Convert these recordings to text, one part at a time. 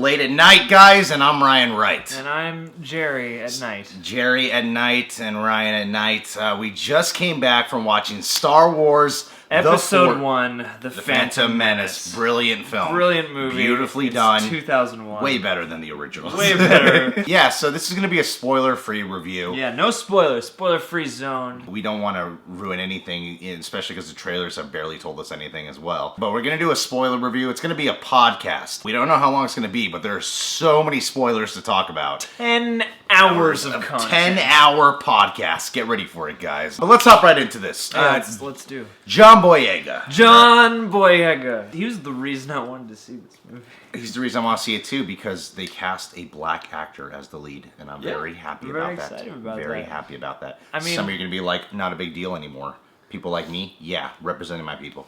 late at night, guys, and I'm Ryan Wright. And I'm Jerry at night. Jerry at night and Ryan at night. We just came back from watching Star Wars Episode 1, The Phantom Menace. Brilliant film. Brilliant movie. Beautifully done. 2001. Way better than the original. Way better. Yeah, so this is going to be a spoiler-free review. Yeah, no spoilers. Spoiler-free zone. We don't want to ruin anything, especially because the trailers have barely told us anything as well. But we're going to do a spoiler review. It's going to be a podcast. We don't know how long it's going to be, but there are so many spoilers to talk about. 10 hours of content. 10-hour podcast. Get ready for it, guys. But let's hop right into this. Let's do. John Boyega. John Boyega. He was the reason I wanted to see this movie. He's the reason I want to see it too, because they cast a black actor as the lead, and I'm very happy about that. Very happy about that. I mean, some of you are going to be like, not a big deal anymore. People like me, yeah, representing my people.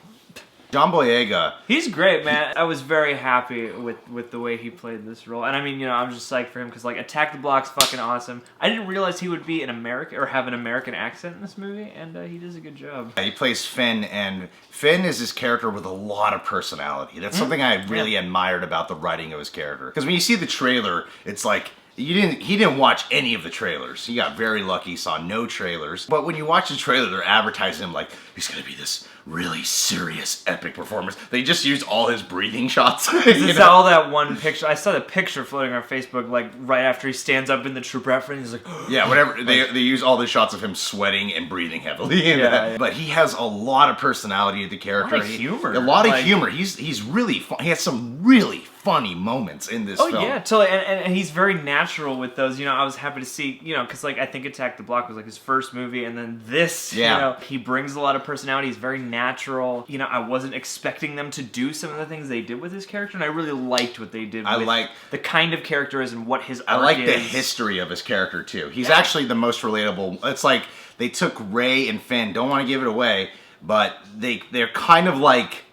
John Boyega. He's great, man. I was very happy with the way he played this role. And I mean, I'm just psyched for him because, like, Attack the Block's fucking awesome. I didn't realize he would be an American or have an American accent in this movie, and he does a good job. He plays Finn, and Finn is this character with a lot of personality. That's something I really admired about the writing of his character. Because when you see the trailer, it's like, he didn't watch any of the trailers. He got very lucky, he saw no trailers. But when you watch the trailer, they're advertising him like, he's gonna be this really serious, epic performance. They just used all his breathing shots. It's all that one picture. I saw the picture floating on Facebook, like, right after he stands up in the troop reference. He's like, yeah, whatever. They use all the shots of him sweating and breathing heavily. Yeah. But he has a lot of personality of the character. A lot of humor. A lot of humor. He's really fun. He has some really funny moments in this film. Oh, yeah, totally. And he's very natural with those. I was happy to see, because, like, I think Attack the Block was, like, his first movie, and then this, he brings a lot of personality. He's very natural. I wasn't expecting them to do some of the things they did with his character, and I really liked what they did with the kind of character is and what his arc is. I like the history of his character, too. He's actually the most relatable. It's like they took Rey and Finn, don't want to give it away, but they're kind of like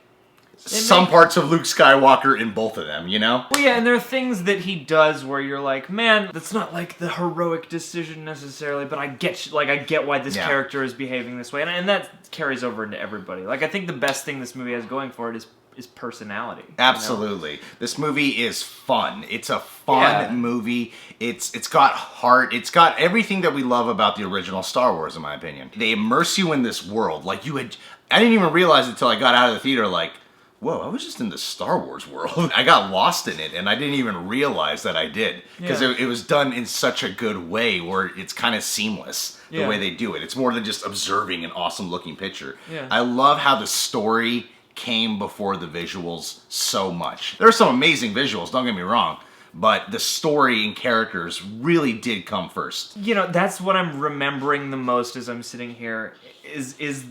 some parts of Luke Skywalker in both of them, Well, yeah, and there are things that he does where you're like, man, that's not like the heroic decision necessarily, but I get why this character is behaving this way, and that carries over into everybody. Like, I think the best thing this movie has going for it is personality. Absolutely. This movie is fun. It's a fun movie. It's got heart. It's got everything that we love about the original Star Wars, in my opinion. They immerse you in this world. Like, I didn't even realize it until I got out of the theater, like, whoa, I was just in the Star Wars world. I got lost in it, and I didn't even realize that I did. Because it was done in such a good way where it's kind of seamless, the way they do it. It's more than just observing an awesome-looking picture. Yeah. I love how the story came before the visuals so much. There are some amazing visuals, don't get me wrong, but the story and characters really did come first. That's what I'm remembering the most as I'm sitting here, is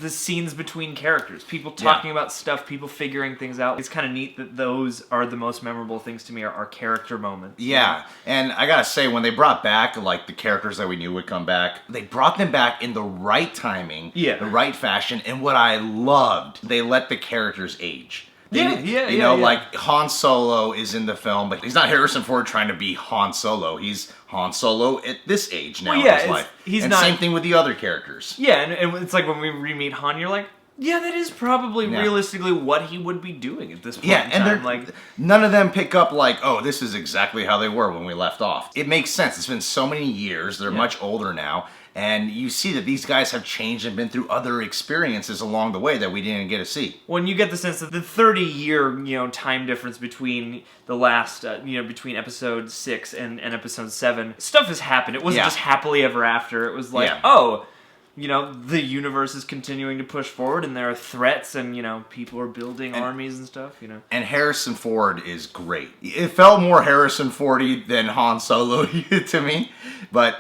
the scenes between characters. People talking about stuff, people figuring things out. It's kind of neat that those are the most memorable things to me, are character moments. Yeah, and I gotta say, when they brought back, like, the characters that we knew would come back, they brought them back in the right timing, the right fashion, and what I loved, they let the characters age. Like Han Solo is in the film, but he's not Harrison Ford trying to be Han Solo. He's Han Solo at this age now in his life. Same thing with the other characters. Yeah, and it's like when we re-meet Han, you're like, yeah, that is probably realistically what he would be doing at this point in time. And none of them pick up like, oh, this is exactly how they were when we left off. It makes sense. It's been so many years. They're much older now. And you see that these guys have changed and been through other experiences along the way that we didn't get to see. When you get the sense that the 30-year, time difference between the last, between episode 6 and episode 7, stuff has happened. It wasn't just happily ever after. It was like, the universe is continuing to push forward, and there are threats, and, people are building armies and stuff, And Harrison Ford is great. It felt more Harrison Fordy than Han Solo to me, but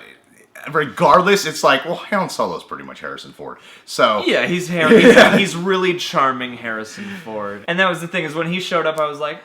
regardless, it's like, well, Han Solo's pretty much Harrison Ford. So yeah, he's really charming Harrison Ford. And that was the thing, is when he showed up, I was like,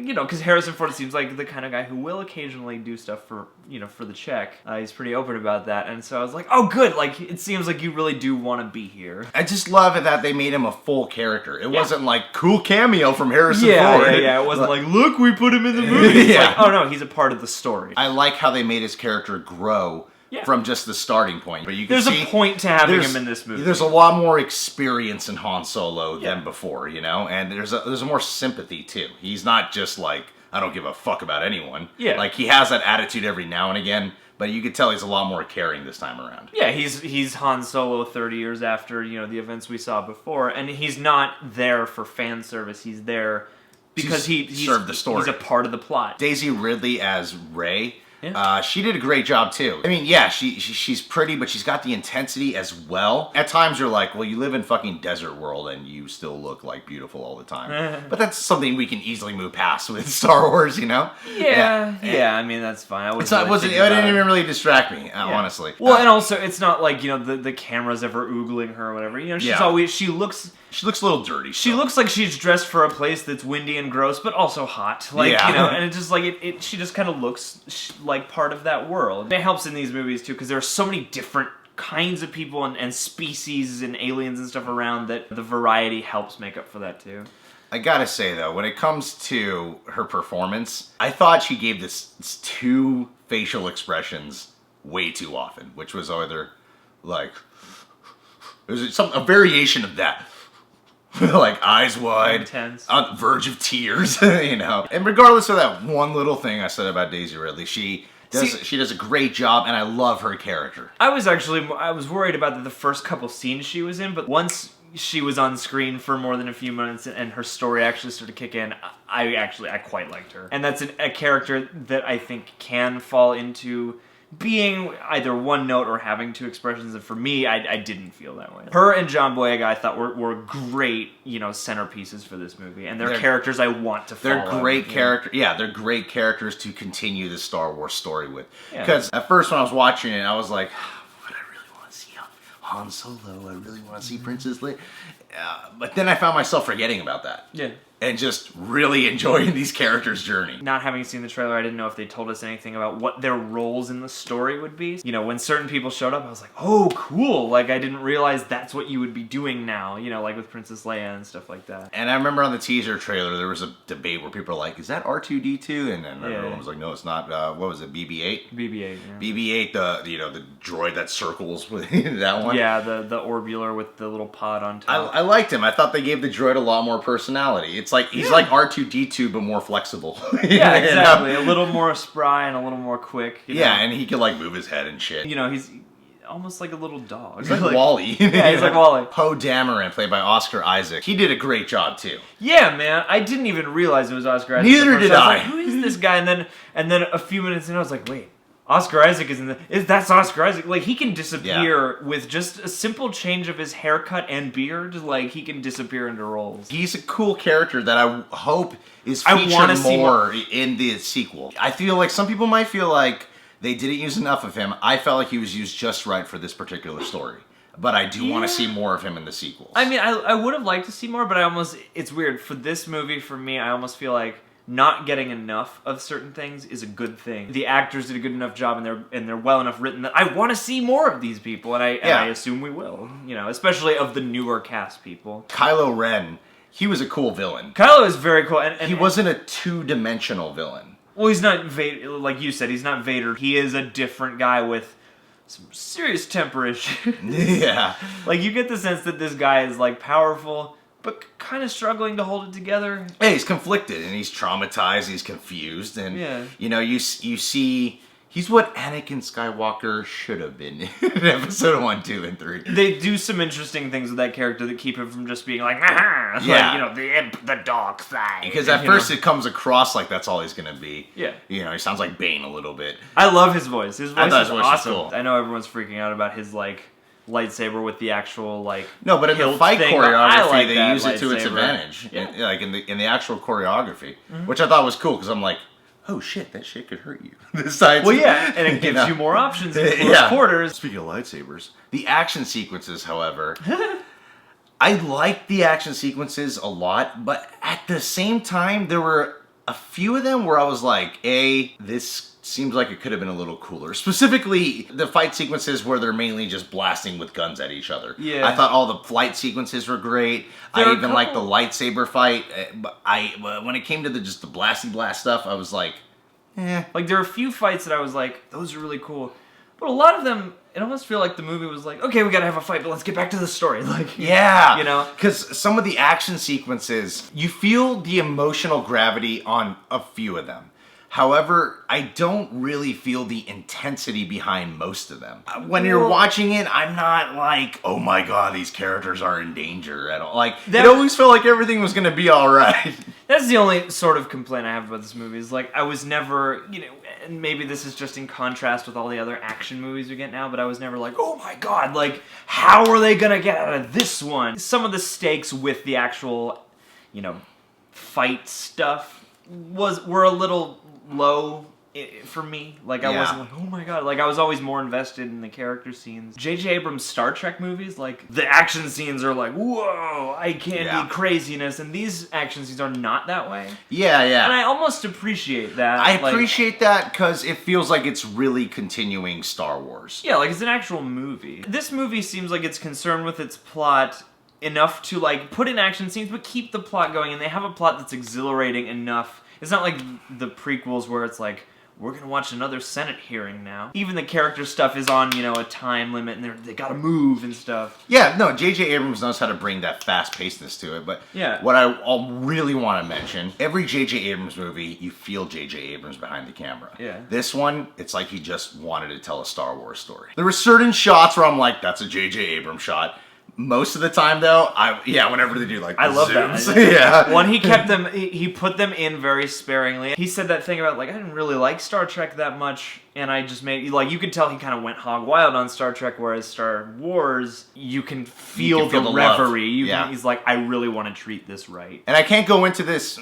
because Harrison Ford seems like the kind of guy who will occasionally do stuff for the check. He's pretty open about that, and so I was like, oh, good. Like, it seems like you really do want to be here. I just love it that they made him a full character. It wasn't like, cool cameo from Harrison Ford. Yeah. It wasn't like, look, we put him in the movie. It's like, oh no, he's a part of the story. I like how they made his character grow from just the starting point. But you can there's a point to having him in this movie. There's a lot more experience in Han Solo than before, and there's a more sympathy too. He's not just like I don't give a fuck about anyone. Yeah. Like, he has that attitude every now and again, but you could tell he's a lot more caring this time around. Yeah, he's Han Solo 30 years after, the events we saw before, and he's not there for fan service. He's there because he's served the story. He's a part of the plot. Daisy Ridley as Rey. Yeah. She did a great job too. I mean, yeah, she's pretty, but she's got the intensity as well. At times you're like, well, you live in fucking desert world and you still look like beautiful all the time. But that's something we can easily move past with Star Wars, Yeah, I mean, that's fine. It didn't even really distract me, honestly. Well, and also, it's not like, the camera's ever oogling her or whatever. She looks a little dirty. She looks like she's dressed for a place that's windy and gross, but also hot. And it's just like, she just kind of looks like part of that world. And it helps in these movies, too, because there are so many different kinds of people and species and aliens and stuff around that the variety helps make up for that, too. I gotta say, though, when it comes to her performance, I thought she gave this 2 facial expressions way too often, which was either, like, a variation of that. Like, eyes wide, intense, on the verge of tears, And regardless of that one little thing I said about Daisy Ridley, she does a great job, and I love her character. I was worried about the first couple scenes she was in, but once she was on screen for more than a few minutes and her story actually started to kick in, I quite liked her. And that's a character that I think can fall into being either one note or having 2 expressions, and for me, I didn't feel that way. Her and John Boyega, I thought were great, centerpieces for this movie, and they're characters I want to follow. They're great characters. Yeah, they're great characters to continue the Star Wars story with. Because at first when I was watching it, I was like, but I really want to see Han Solo. I really want to see Princess Leia. But then I found myself forgetting about that. Yeah. And just really enjoying these characters' journey. Not having seen the trailer, I didn't know if they told us anything about what their roles in the story would be. When certain people showed up, I was like, oh, cool. Like, I didn't realize that's what you would be doing now, like with Princess Leia and stuff like that. And I remember on the teaser trailer, there was a debate where people were like, is that R2-D2? And then everyone was like, no, it's not. What was it, BB-8? BB-8, yeah. BB-8, the droid that circles with that one. Yeah, the orbular with the little pod on top. I liked him. I thought they gave the droid a lot more personality. It's like, he's like R2-D2, but more flexible. Yeah, exactly. A little more spry and a little more quick. Yeah, and he can like move his head and shit. He's almost like a little dog. He's like Wally. Yeah, he's like Wally. Poe Dameron, played by Oscar Isaac. He did a great job too. Yeah, man. I didn't even realize it was Oscar Isaac. Neither did I. Was like, who is this guy? And then a few minutes in, I was like, wait. Oscar Isaac is that's Oscar Isaac. Like, he can disappear with just a simple change of his haircut and beard. Like, he can disappear into roles. He's a cool character that I hope is featured more in the sequel. I feel like some people might feel like they didn't use enough of him. I felt like he was used just right for this particular story. But I do want to see more of him in the sequels. I mean, I would have liked to see more, but it's weird. For this movie, for me, I almost feel like not getting enough of certain things is a good thing. The actors did a good enough job, and they're well enough written that I want to see more of these people, and I assume we will. Especially of the newer cast people. Kylo Ren, he was a cool villain. Kylo is very cool, and he wasn't a 2-dimensional villain. Well, he's not Vader, like you said. He's not Vader. He is a different guy with some serious temper issues. Yeah, like you get the sense that this guy is like powerful, but kind of struggling to hold it together. Yeah, he's conflicted, and he's traumatized, he's confused, and, you see, he's what Anakin Skywalker should have been in episode 1, 2, and 3. They do some interesting things with that character that keep him from just being like, the dark side. Because at first it comes across like that's all he's going to be. Yeah. He sounds like Bane a little bit. I love his voice. His voice is awesome. Cool. I know everyone's freaking out about his, lightsaber with the actual no, but in the fight choreography they use it to its lightsaber. Advantage. Yeah. In the actual choreography, which I thought was cool because I'm like, oh shit, that shit could hurt you. This side. Well, yeah, and it gives you more options in close quarters. Speaking of lightsabers, the action sequences, however, I liked the action sequences a lot, but at the same time, there were a few of them where I was like, this seems like it could have been a little cooler. Specifically, the fight sequences where they're mainly just blasting with guns at each other. Yeah. I thought all the flight sequences were great. I even liked the lightsaber fight. But when it came to the blasty blast stuff, I was like, Like, there are a few fights that I was like, those are really cool. But a lot of them, it almost feel like the movie was like, okay, we gotta have a fight, but let's get back to the story. Like, yeah, you know, because some of the action sequences, you feel the emotional gravity on a few of them. However, I don't really feel the intensity behind most of them. When you're watching it, I'm not like, oh my god, these characters are in danger at all. Like, it always felt like everything was gonna be alright. That's the only sort of complaint I have about this movie, is like, I was never, you know, and maybe this is just in contrast with all the other action movies we get now, but I was never like, oh my god, like, how are they gonna get out of this one? Some of the stakes with the actual, you know, fight stuff were a little low for me. Like, I wasn't like, oh my god. Like, I was always more invested in the character scenes. J.J. Abrams' Star Trek movies, like, the action scenes are like, whoa, eye candy craziness, and these action scenes are not that way. Yeah, yeah. And I almost appreciate that. I appreciate that because it feels like it's really continuing Star Wars. Yeah, like, it's an actual movie. This movie seems like it's concerned with its plot enough to, like, put in action scenes, but keep the plot going, and they have a plot that's exhilarating enough. It's not like the prequels where it's like, we're gonna watch another Senate hearing now. Even the character stuff is on, you know, a time limit, and they gotta move and stuff. Yeah, no, J.J. Abrams knows how to bring that fast-pacedness to it, but what I really want to mention, every J.J. Abrams movie, you feel J.J. Abrams behind the camera. Yeah. This one, it's like he just wanted to tell a Star Wars story. There were certain shots where I'm like, that's a J.J. Abrams shot. Most of the time, though, whenever they do like the I love zooms, that. Yeah. When he kept them, he put them in very sparingly. He said that thing about, like, I didn't really like Star Trek that much, and I just made, like, you could tell he kind of went hog wild on Star Trek, whereas Star Wars, you can feel the reverie. He's like, I really want to treat this right. And I can't go into this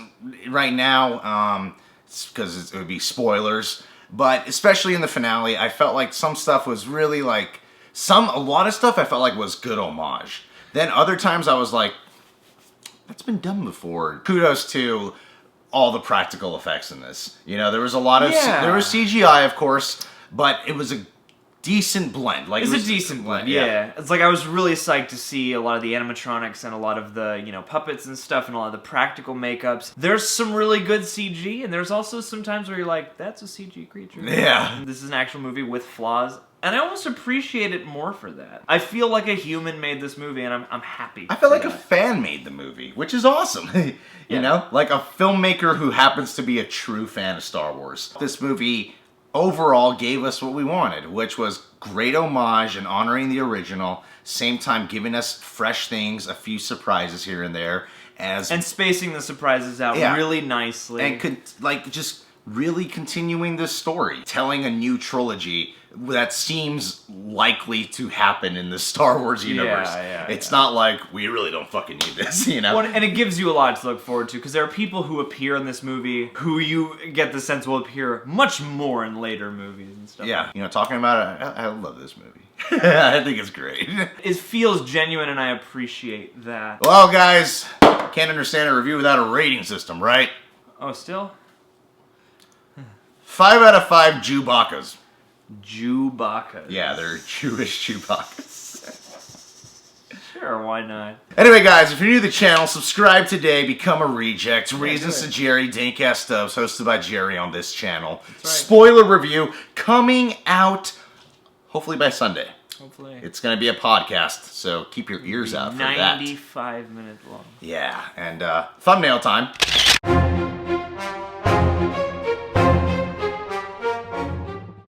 right now, because it would be spoilers, but especially in the finale, I felt like some stuff was really, like, a lot of stuff I felt like was good homage. Then other times I was like, that's been done before. Kudos to all the practical effects in this. You know, there was a lot of, there was CGI, of course, but it was a decent blend. Like, it was a decent blend, yeah. It's like I was really psyched to see a lot of the animatronics and a lot of the, you know, puppets and stuff and a lot of the practical makeups. There's some really good CG, and there's also some times where you're like, that's a CG creature. Yeah. This is an actual movie with flaws. And I almost appreciate it more for that. I feel like a human made this movie, and I'm happy. I feel like a fan made the movie, which is awesome. You know? Like a filmmaker who happens to be a true fan of Star Wars. This movie overall gave us what we wanted, which was great homage and honoring the original, same time giving us fresh things, a few surprises here and there. And spacing the surprises out really nicely. And just really continuing this story. Telling a new trilogy that seems likely to happen in the Star Wars universe. It's not like, we really don't fucking need this, you know? Well, and it gives you a lot to look forward to, because there are people who appear in this movie who you get the sense will appear much more in later movies and stuff. Yeah, you know, talking about it, I love this movie. I think it's great. It feels genuine, and I appreciate that. Well, guys, can't understand a review without a rating system, right? Oh, still? 5 out of 5 Chewbacca's. Chewbacca's. Yeah, they're Jewish Chewbacca's. Sure, why not? Anyway, guys, if you're new to the channel, subscribe today, become a reject. Reasons to Jerry, Dank, Stubs, hosted by Jerry on this channel. That's right. Spoiler review coming out hopefully by Sunday. Hopefully. It's going to be a podcast, so keep your ears out for that. 95 minutes long. Yeah, and thumbnail time.